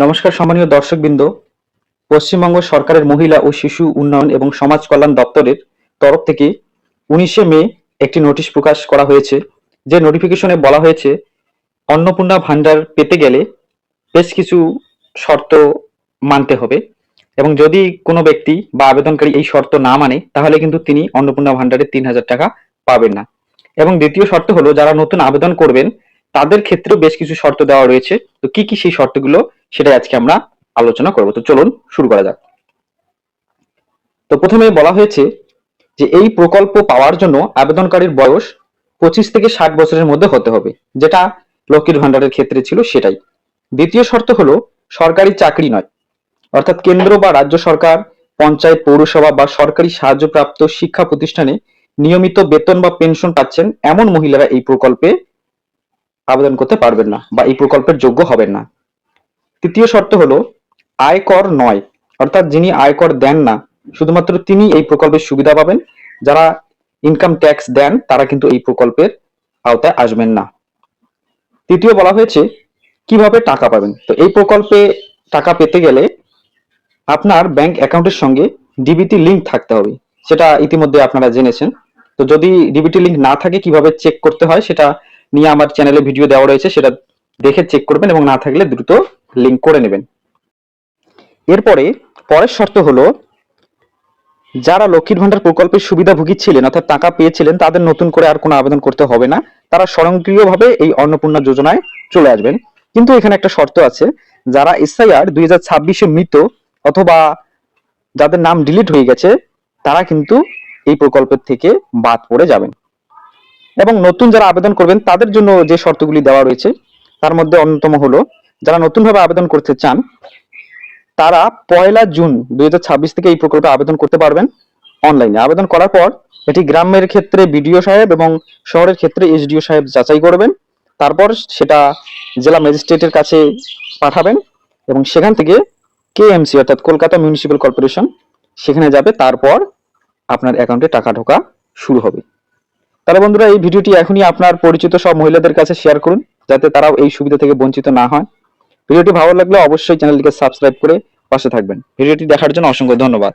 নমস্কার সম্মানীয় দর্শকবৃন্দ। পশ্চিমবঙ্গ সরকারের মহিলা ও শিশু উন্নয়ন এবং সমাজ কল্যাণ দপ্তরের তরফ থেকে 19শে মে একটি নোটিশ প্রকাশ করা হয়েছে। যে নোটিফিকেশনে বলা হয়েছে অন্নপূর্ণা ভান্ডার পেতে গেলে বেশ কিছু শর্ত মানতে হবে এবং যদি কোনো ব্যক্তি বা আবেদনকারী এই শর্ত না মানে তাহলে কিন্তু তিনি অন্নপূর্ণা ভান্ডারের 3,000 টাকা পাবেন না। এবং দ্বিতীয় শর্ত হলো যারা নতুন আবেদন করবেন তাদের ক্ষেত্রেও বেশ কিছু শর্ত দেওয়া রয়েছে। তো কি কি সেই শর্তগুলো সেটাই আজকে আমরা আলোচনা করব। তো চলুন শুরু করা যাক। তো প্রথমে বলা হয়েছে যে এই প্রকল্প পাওয়ার জন্য আবেদনকারীর বয়স 25 থেকে 60 বছরের মধ্যে হতে হবে, যেটা লক্ষ্মীর ভান্ডারের ক্ষেত্রে ছিল সেটাই। দ্বিতীয় শর্ত হলো সরকারি চাকরি নয়, অর্থাৎ কেন্দ্র বা রাজ্য সরকার, পঞ্চায়েত, পৌরসভা বা সরকারি সাহায্যপ্রাপ্ত শিক্ষা প্রতিষ্ঠানে নিয়মিত বেতন বা পেনশন পাচ্ছেন এমন মহিলারা এই প্রকল্পে আবেদন করতে পারবেন না বা এই প্রকল্পের যোগ্য হবেন না। তৃতীয় শর্ত হলো আয়কর নয়, অর্থাৎ যিনি আয়কর দেন না শুধুমাত্র তিনি এই প্রকল্পের সুবিধা পাবেন। যারা ইনকাম ট্যাক্স দেন তারা কিন্তু এই প্রকল্পের আওতায় আসবেন না। তৃতীয় বলা হয়েছে কিভাবে টাকা পাবেন। তো এই প্রকল্পে টাকা পেতে গেলে আপনার ব্যাংক অ্যাকাউন্টের সঙ্গে ডিবিটি লিংক থাকতে হবে, সেটা ইতিমধ্যে আপনারা জেনেছেন। তো যদি ডিবিটি লিংক না থাকে কিভাবে চেক করতে হয় সেটা নিয়ে আমার চ্যানেলে ভিডিও দেওয়া রয়েছে, সেটা দেখে চেক করবেন এবং না থাকলে দ্রুত লিংক করে নেবেন। এরপরে পরের শর্ত হলো যারা লক্ষ্মীর ভান্ডার প্রকল্পের সুবিধাভোগী ছিলেন অর্থাৎ টাকা পেয়েছিলেন তাদের নতুন করে আর কোনো আবেদন করতে হবে না, তারা স্বয়ংক্রিয়ভাবে এই অন্নপূর্ণা যোজনায় চলে আসবেন। কিন্তু এখানে একটা শর্ত আছে, যারা এসআইআর 2026-এ মৃত অথবা যাদের নাম ডিলিট হয়ে গেছে তারা কিন্তু এই প্রকল্পের থেকে বাদ পড়ে যাবেন। এবং নতুন যারা আবেদন করবেন তাদের জন্য যে শর্তগুলি দেওয়া রয়েছে তার মধ্যে অন্যতম হলো যারা নতুনভাবে আবেদন করতে চান তারা 1 জুন 2026 থেকে এই প্রকল্পে আবেদন করতে পারবেন অনলাইনে। আবেদন করার পর এটি গ্রামের ক্ষেত্রে বিডিও সাহেব এবং শহরের ক্ষেত্রে এসডিও সাহেব যাচাই করবেন, তারপর সেটা জেলা ম্যাজিস্ট্রেটের কাছে পাঠাবেন এবং সেখান থেকে কেএমসি অর্থাৎ কলকাতা মিউনিসিপ্যাল কর্পোরেশন সেখানে যাবে, তারপর আপনার অ্যাকাউন্টে টাকা ঢোকা শুরু হবে। তাহলে বন্ধুরা এই ভিডিওটি এখনই আপনার পরিচিত সব মহিলাদের কাছে শেয়ার করুন যাতে তারাও এই সুবিধা থেকে বঞ্চিত না হয়। ভিডিওটি ভালো লাগলে অবশ্যই চ্যানেলটিকে সাবস্ক্রাইব করে পাশে থাকবেন। ভিডিওটি দেখার জন্য অসংখ্য ধন্যবাদ।